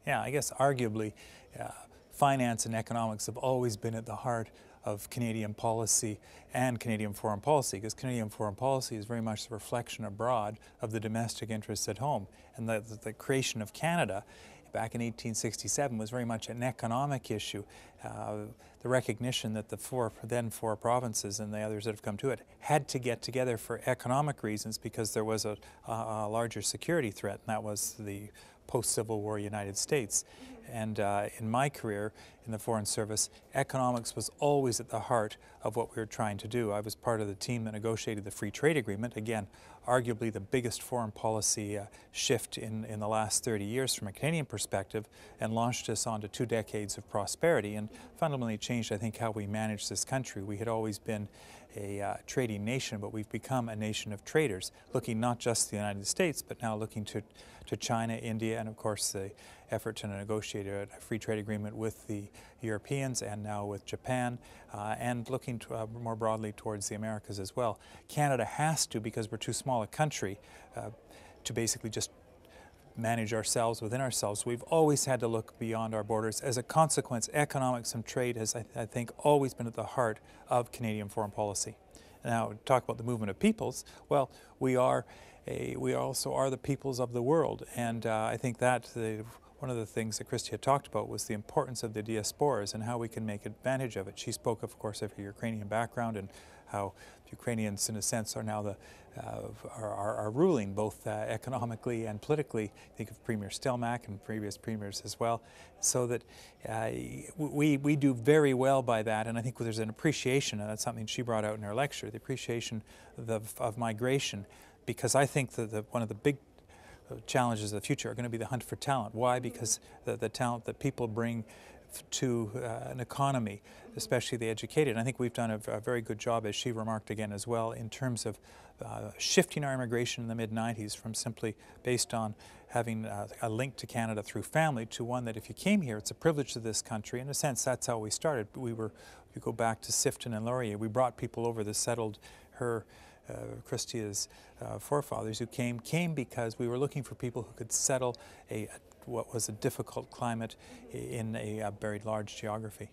Yeah, I guess arguably finance and economics have always been at the heart of Canadian policy and Canadian foreign policy, because Canadian foreign policy is very much the reflection abroad of the domestic interests at home. And the creation of Canada back in 1867 was very much an economic issue. The recognition that the then four provinces and the others that have come to it had to get together for economic reasons because there was a larger security threat, and that was the post-Civil War United States. And in my career in the Foreign Service, economics was always at the heart of what we were trying to do. I was part of the team that negotiated the Free Trade Agreement, again, arguably the biggest foreign policy shift in the last 30 years from a Canadian perspective, and launched us onto 2 decades of prosperity and fundamentally changed, I think, how we manage this country. We had always been a trading nation, but we've become a nation of traders, looking not just to the United States, but now looking to China, India, and of course the effort to negotiate a free trade agreement with the Europeans and now with Japan, and looking more broadly towards the Americas as well. Canada has to, because we're too small a country, to basically just manage ourselves within ourselves. We've always had to look beyond our borders. As a consequence, economics and trade has, I think, always been at the heart of Canadian foreign policy. Now, talk about the movement of peoples. Well, we also are the peoples of the world, and I think that one of the things that Christy had talked about was the importance of the diasporas and how we can make advantage of it. She spoke, of course, of her Ukrainian background and how Ukrainians, in a sense, are now are ruling both economically and politically. Think of Premier Stelmach and previous premiers as well. So that we do very well by that, and I think there's an appreciation, and that's something she brought out in her lecture, the appreciation of migration, because I think that one of the big challenges of the future are going to be the hunt for talent. Why? Because the talent that people bring to an economy, especially the educated. And I think we've done a very good job, as she remarked again as well, in terms of shifting our immigration in the mid-90s from simply based on having a link to Canada through family to one that if you came here, it's a privilege to this country. In a sense, that's how we started. If you go back to Sifton and Laurier, we brought people over that settled Christia's forefathers who came because we were looking for people who could settle what was a difficult climate in a very large geography.